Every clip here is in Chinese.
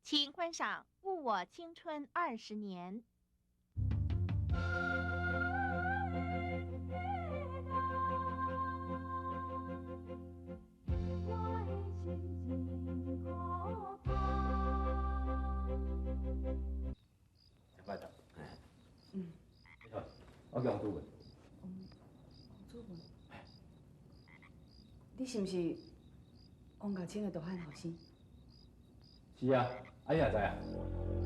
请观赏《误我青春20年》。拜托，你好，我叫王祖文。王祖文，你是不是王家清的大汉后生？是啊，你也知啊，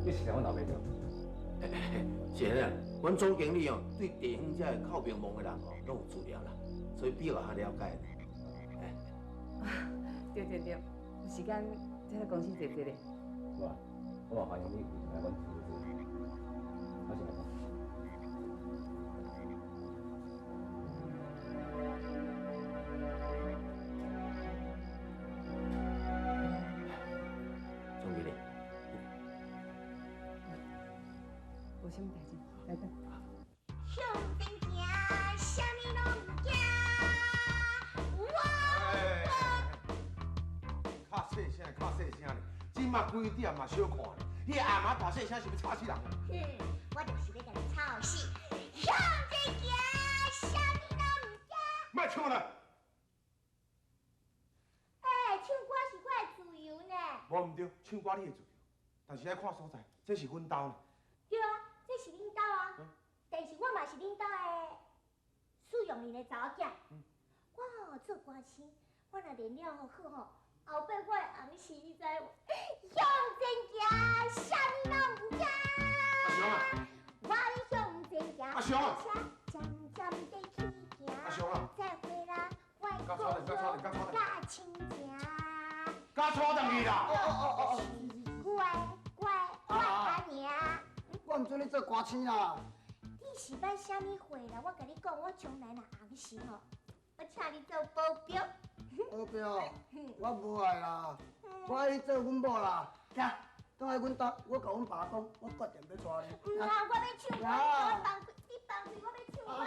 你是阮老爸娘。是啊，阮总经理哦，对地方这靠边望的人哦，拢有资料啦，所以比我较了解呢。对，有时间再来公司坐坐咧。好啊，我也欢迎你来阮公司。我先来讲。总经理，无什么代志，来等。向前行，啥物拢唔惊。较细声，较细声咧！即马几点嘛小看咧？你阿妈大细声是要吵死人啊！我就是要甲你吵死。向前行，啥物拢唔惊。莫唱啦！唱歌是我的自由呢。无毋对，唱歌你会自由，但是爱看所在，这是阮兜呢。对啊，这是恁兜啊。但是我嘛是恁兜的使用你的查某囝。我做歌星，我若练了好吼，后摆我的红是你知无？向前行，啥物拢唔惊。阿雄啊！我向前行，阿雄啊！渐渐地去行。阿雄啊！再会啦，我甲吵点，甲亲情。甲错等去啦！我阿娘。我唔准你做歌星啦！你是摆啥物货啦？我甲你讲，我将来若红时吼，我请你做保镖。保镖，我无爱啦，我爱你做阮某啦。行，倒来阮兜，我甲阮爸讲，我决定要娶你。我要唱歌，我放开，你放开，我要唱歌。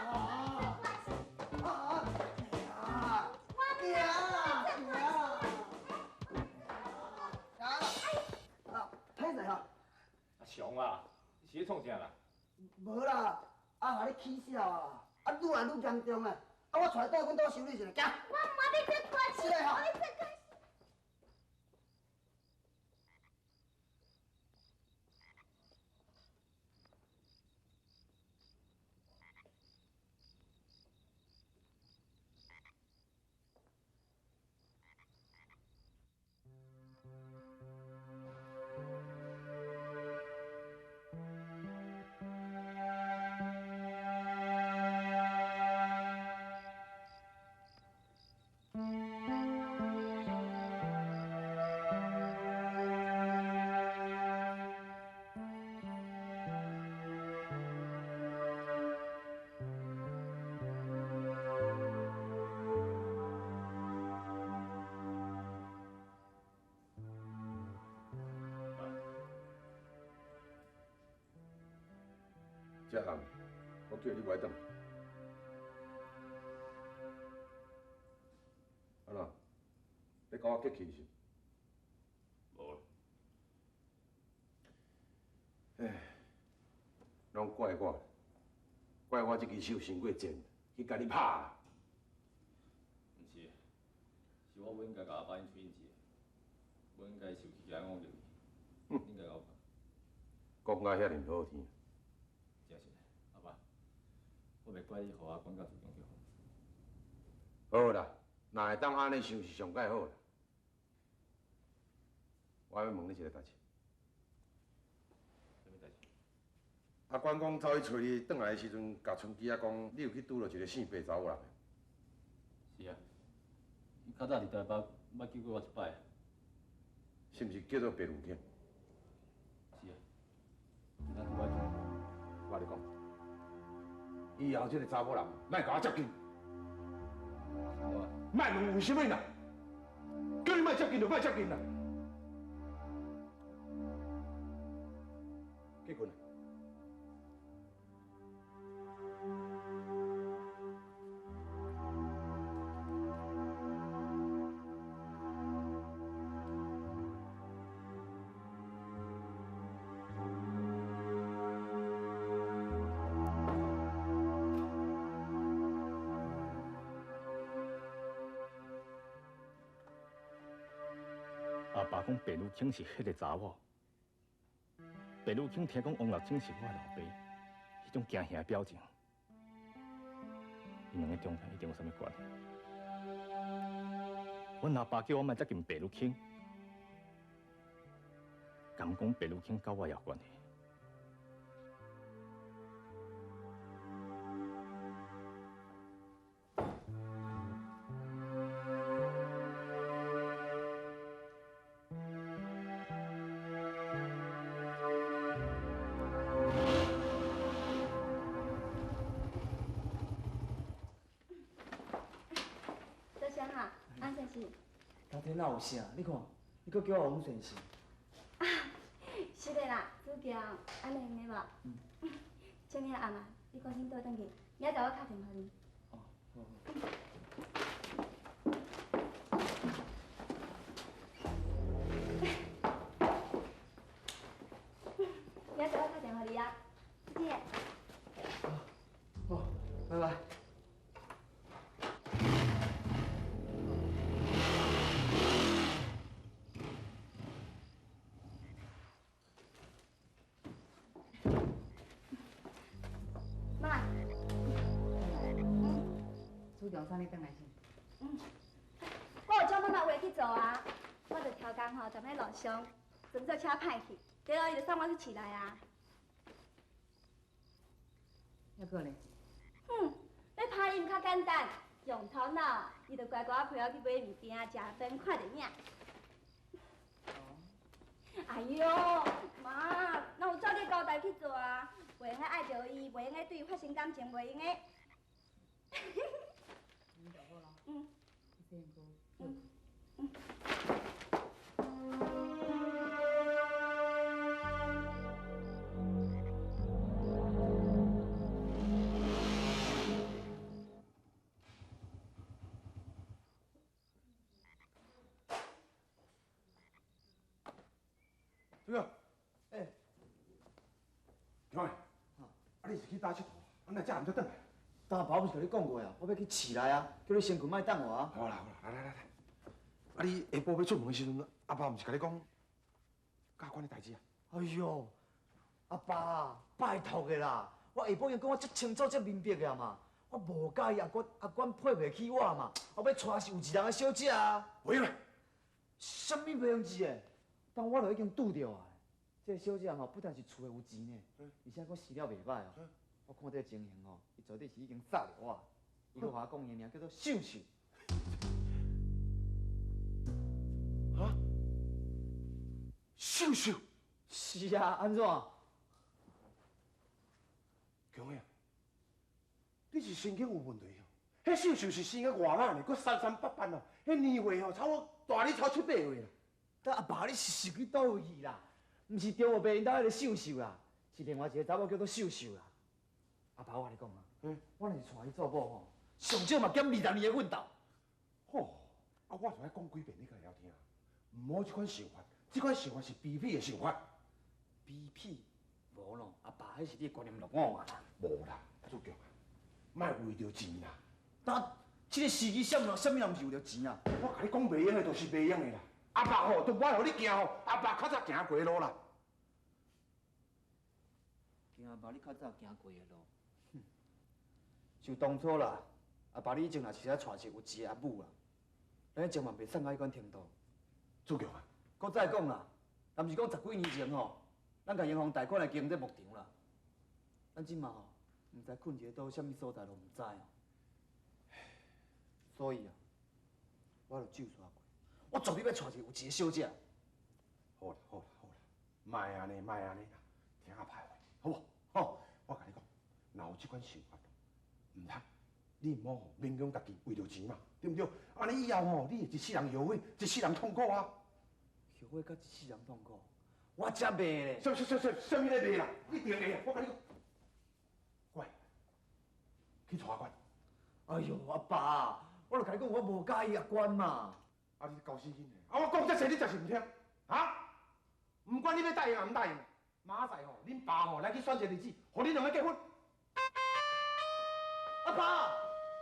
歹势哈！阿雄啊，你是咧创啥啦？无啦，甲你起笑啊！愈来愈严重啊！我带倒阮兜修理一下，行。我要做歌星，我要做歌星。这项我叫你回转。安怎？你讲我激气是？无。唉，拢怪我，怪我这只手伤过贱，去甲你拍啦。毋是，是我不应该甲阿爸因吹因姐，不应该受气起来往入去，应该甲我爸。讲啊遐尼好听。真是，阿爸，我袂怪你，互我管教自强就好好。啦，若会当安尼想是上介好啦。我要问你一个代志。什么代志？阿关公走去找你，转来的时阵，甲春姬仔讲，你有去拄到一个姓白查某人。是啊，伊较早伫台北捌救过我一摆。是毋是叫做白如天？是啊，今仔日我我跟你讲，以后这个查某人，莫甲我接近，我莫问为什么啦，叫你莫接近就莫接近啦。结婚啦。爸讲白如卿是迄个查某。白如卿听讲王乐清是我老爸，迄种惊吓的表情，因两个中间一定有啥物关系。阮阿爸叫我莫接近白如卿，敢讲白如卿跟我也有关系。 今天哪有啥？你看，你搁叫我王先生。啊，是的啦，主教，安尼用的无？请你阿妈，你赶紧倒转去，明仔载我打电话你。哦，好。明仔载我打电话你啊，再见。好，拜拜。 主强啥你转来先？我有照妈妈话去做啊，我着超工吼，站喺路上，准做车歹去，第二伊就送我去市内啊。还阁咧？要拍音较简单，用头脑，伊就乖乖陪我去买物件、食饭、看电影。哎呦，妈，哪有照你交代去做啊？袂用爱着伊，袂用对伊发生感情，袂用个。对啊，兄弟，你是去打佚佗？哪才暗才转来？大宝不是甲你讲过啊，我要去市内啊，叫你先困，莫等我啊。好啦，来，你下晡要出门的时阵，阿爸毋是甲你讲加官的代志啊？哎呦，阿爸，拜托的啦，我下晡已经讲我遮清楚、遮明白个嘛，我无介意阿管配袂起我嘛，我要娶是有一人的小姐啊。袂用啦，什么袂用钱的？但我就已经拄着啊。这个小姐吼，不但是厝的有钱呢，而且佫饲了袂歹哦。我看这个情形吼，伊绝对是已经杀了我。伊佫话讲伊名叫做秀秀。啊？秀秀？是啊，安怎？强兄，你是神经有问题哦。迄秀秀是生个外慢的，佫338哦。迄年岁吼，差我大你超7、8岁啦。但阿爸，你是去倒位去啦？毋是中华白因兜迄个秀秀啦，是另外一个查某叫做秀秀啦。阿爸，我甲你讲啊，我若是娶伊做某吼，上少嘛减20年的奋斗。吼，我就爱讲几遍你才会晓听，唔好即款想法，即款想法是卑鄙的想法。卑鄙？无咯，阿爸，迄是你的观念落伍啊啦。无啦，主强啊，莫为着钱啦。但这个世纪什么人毋是为了钱啊？我甲你讲袂用的，就是袂用的啦。阿爸吼，都我互你行吼，阿爸较早行过路啦。惊阿爸，你较早行过的路。就当初啦，阿爸你以前若是爱娶一个有钱的阿母啦，咱情嘛袂送到迄款程度。主强啊，搁再讲啦，若毋是讲10几年前吼，咱甲银行贷款来经营这牧场啦，咱即嘛吼，毋知困一个倒什么所在都毋知哦。所以啊，我就就煞过，我绝对要娶一个有钱的小姐。好啦，莫安尼啦，听阿爸话，好无？吼，我甲你讲，若有即款想法，唔通，你唔好吼勉强家己为着钱嘛，对不对？安尼以后吼，你会一世人后悔，一世人痛苦啊！后悔甲一世人痛苦，我才袂咧。什么咧袂啦？一定会，我甲你讲，乖，去娶官。哎呦，阿爸，我就甲你讲，我无介意阿官嘛。啊，你高兴的，啊，我讲这些你就是唔听，啊？唔管你要答应啊唔答应，明仔载吼，恁爸吼来去选一个日子，互恁两个结婚。阿爸，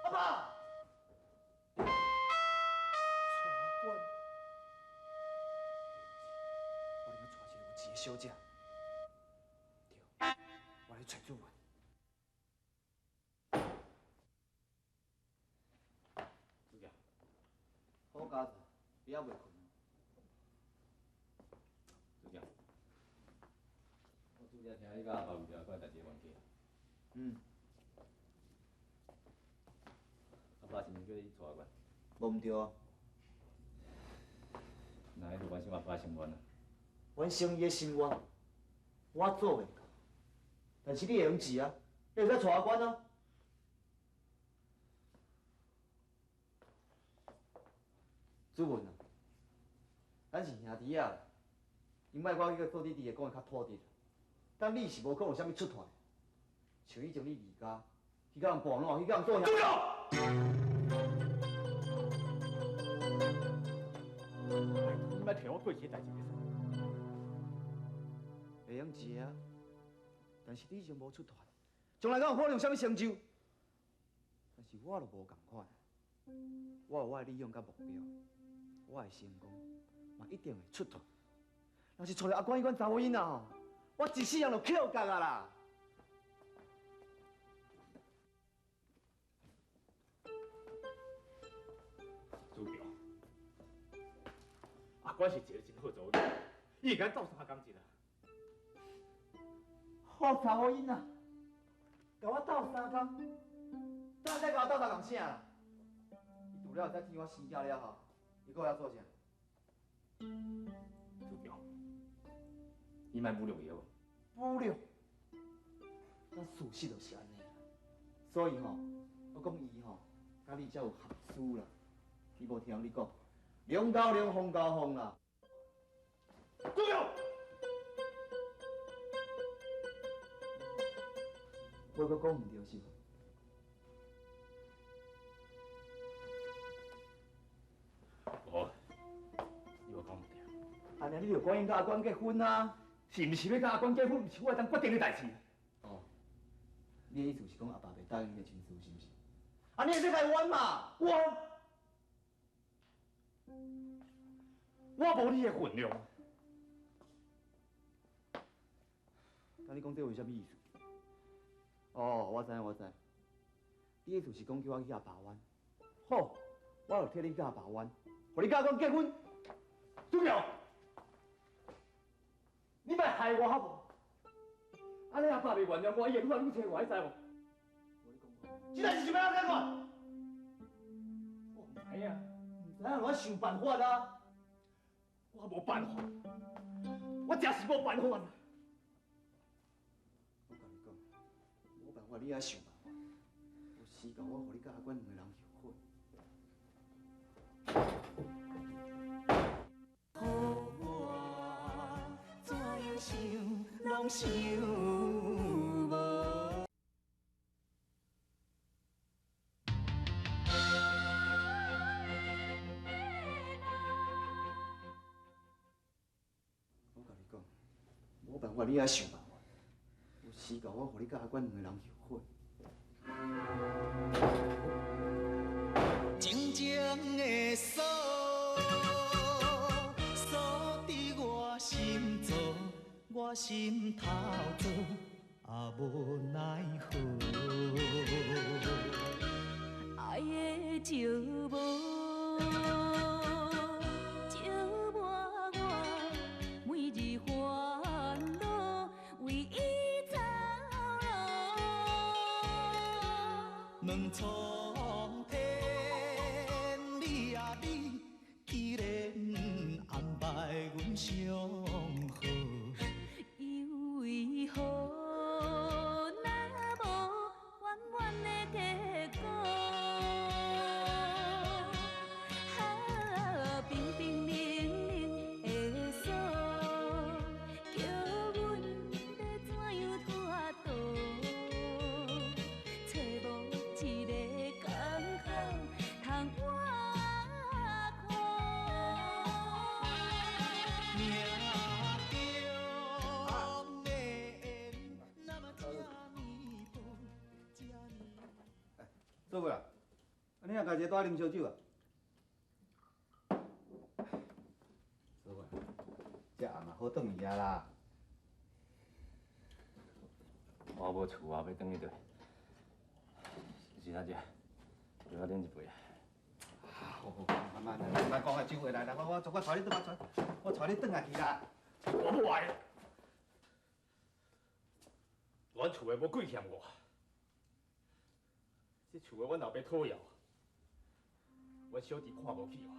阿爸，娶官，钱的小姐。对，我来找主文。主教，好家伙，你还袂困？主教，我主教听你甲阿爸有条款代志忘记啊。阿爸是毋是叫你娶我？无毋对啊，那迄就完成阿爸心愿啊。完成伊的心愿，我做袂到。但是你会用钱啊，你会使娶我管啊。主文啊，咱是兄弟啊，因莫我去做你弟的讲的较妥当。但你是无可能有啥物出头的，像以前你离家，去甲人搬烂，去甲人做兄。你莫提我过去的代志会用钱啊，但是你以前无出头，将来敢有可能有啥物成就？但是我就无共款，我有我的理想甲目标，我的成功嘛一定会出头。若是娶了阿管迄款查某囡仔吼，我一世人就扣角啊啦！主表，阿管是一个真好做人，伊会甲斗相共一啊。好查某囡仔，甲我斗三工，等再甲我斗3工啥啦？伊除了会使替我生囝了后，伊搁会晓做啥？主表，你莫侮辱伊好无？侮辱，但事实就是安尼啦。所以吼，我讲伊吼，甲你才有合适啦。伊无听你讲，龙交龙，凤交凤啦。主表，我搁讲毋对是无？无，你无讲毋对。安尼你就管应甲阿管结婚啊？是毋是要甲阿管结婚，毋是我当决定的代志。哦，你的意思是讲阿爸袂答应你的亲事，是毋是？啊，你会使来冤嘛？我无你的分量。甲你讲这有啥物意思？哦，我知我知。你意思是讲叫我去阿爸冤？好，我就替你去阿爸冤，互你甲我结婚。主表，你莫害我好无？安尼阿爸袂原谅我，伊会愈来愈找我，你知无？这代志想要安怎解决？我唔知影，唔知影，我想办法啊！我无办法，我真是无办法。我甲你讲，无办法，你爱想办法。有时间我互你甲阿管两个人后悔。怎样想，拢想无。我甲你讲，无办法，你爱想办法。有时间我互你甲阿管两个人后悔。静静的锁，锁伫我心座，我心头做，也无奈何。爱的寂寞，寂寞我每日烦恼，为伊操劳。两重天，你啊你，既然安排阮相好，又为何那无圆圆的结果？啊，冰冰冷冷的锁，叫阮要怎样脱逃？找无一个港口通我看，命中的缘，那么这呢薄，这呢。做过啦，你若家己带啉烧酒啊？做过，这暗啊好转去啊啦。我无厝，我要转去倒？是哪只？陪我饮一杯。好，慢慢来，慢讲啊，酒回来啦，我带你转啊，我带你转下去啦。我不爱。阮厝的无亏欠我，这厝的阮老爸讨要，阮小弟看无起我，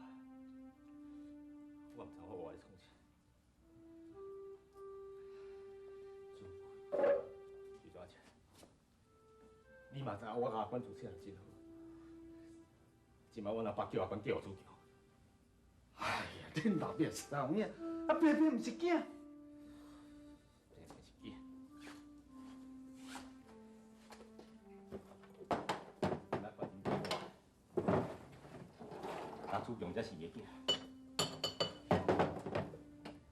我唔知我活来创啥。徐大姐，你嘛知影我甲阿管做起来真好，今摆阮阿爸叫阿管叫我主调。哎呀，恁老爸是啥物啊？啊，偏偏唔是囝。主用才是个囝。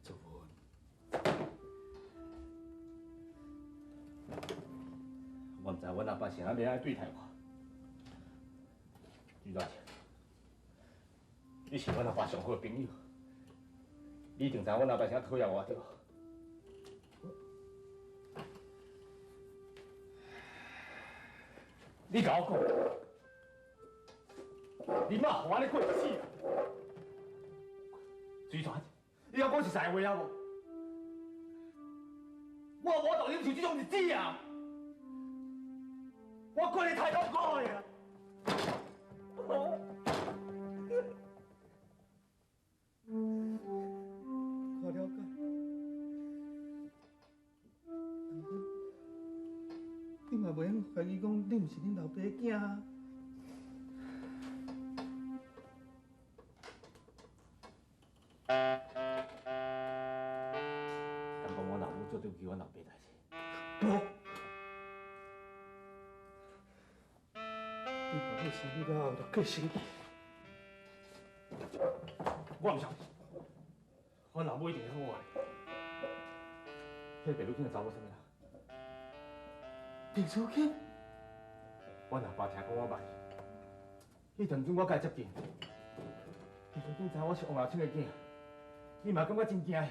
祖文，我唔知阮阿爸是安怎样对待我。徐大姐，你是阮阿爸上好的朋友，你一定知阮阿爸是安讨厌我对。你甲我讲，你妈互我咧过一世啊！水川，你要讲实在话啊无？我无当忍受这种日子啊！我过得太痛苦了啊！我了解。你嘛袂用怀疑讲你毋是恁老爸的囝啊？但讲我老母做对不起阮老爸代志。无。你把我生了后就过生气。我唔相信，阮老母一定会好我的。迄白女囝查某什么人？白书记，阮阿爸听讲我捌伊，迄当阵我甲伊接近，白书记知我是王阿清的囝，伊嘛感觉真惊伊。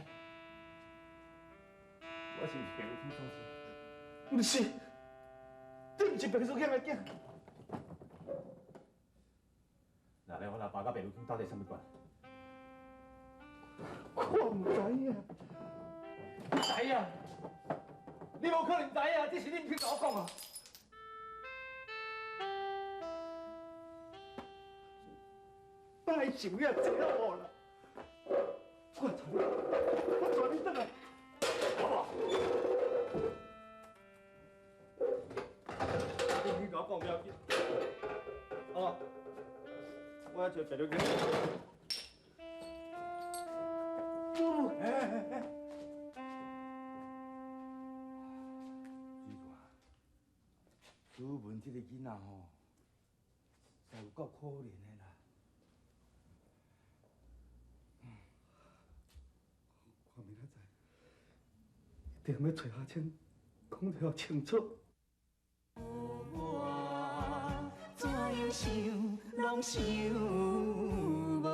我是毋是白书记所生？不是，你毋是白书记的囝。那咧，阮阿爸甲白书记到底什么关？我唔知影。你知影？你无可能知影，这是你唔去甲我讲啊！拜酒也坐我了，我带你转来，好不好？你去甲我讲不要紧。哦，我要找白书记。朱文这个囡仔吼，实有够可怜的啦。看明仔载，一定要找阿清，讲得清楚。我怎样想，拢想无。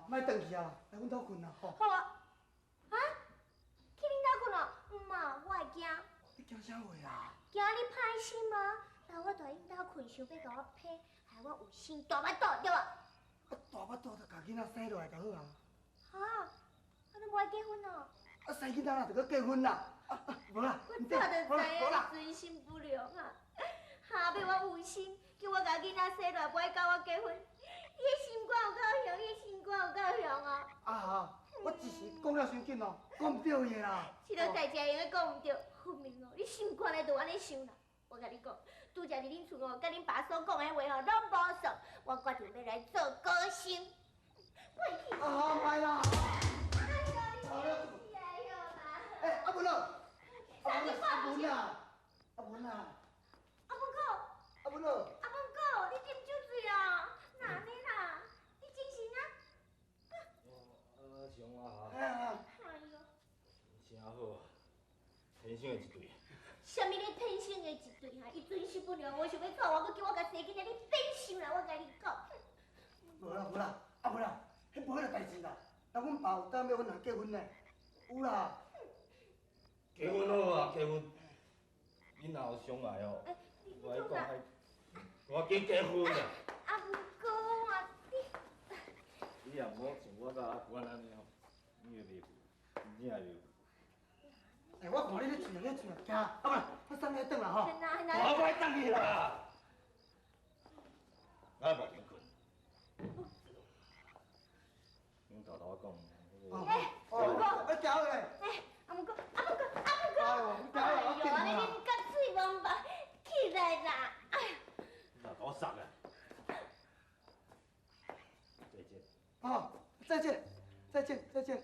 莫转去啊，来阮兜困啊，吼。好啊。啊？去恁兜困哦？唔嘛，我会惊。你惊啥话啊？惊你歹心吗？那我住恁兜困，想要甲我批，害我有心大巴肚对吧？啊，大巴肚就甲囡仔生落来就好啊。哈？啊，你无爱结婚哦？啊，生囡仔啦，就搁结婚啦。无啦，我早就知影你存心不良啊！哈，要我有心，叫我甲囡仔生落来，不爱甲我结婚。你的心肝有够雄，你的心肝有够雄啊！啊，我一时讲了伤紧哦，讲唔对个啦。这个代志永远讲唔对，分明哦，你心肝内就安尼想啦。我甲你讲，拄则伫恁厝哦，甲恁爸所讲的话哦，拢无算。我决定要来做歌星。啊，歹啦！哎呦，你死来哟啦！哎，阿文啊，啥物话？阿文啊，阿文啊，阿文哥，阿文啊，阿文哥，你啉酒醉啊？哪呢啦？你精神啊？啊，哎呀，哎呦，真好，天生的一对。什么咧天生的一对哈？伊准时不了，我想要靠我，佮叫我甲生囡仔，你变心啦！我甲你讲。无啦无啦，啊无啦，迄无迄个代志啦。但阮爸有答应要阮俩结婚呢，有啦。结婚好啊，结婚。你若有相爱哦，我讲还，我紧结婚啦。啊，毋过啊，你若无像我甲阿官安尼哦，你会袂赴，真正会袂赴。哎，我看你咧嘴啊咧嘴啊，行，啊不然我送你转啦吼。我不爱等你啦。我无停困。恁头头讲，我走咧。哎，啊毋过，哎呦，你走啦，我哎呦，安尼啦。恁甲水汪汪起来啦！哎，你若甲我杀啦！再见。好，再见，再见，再见。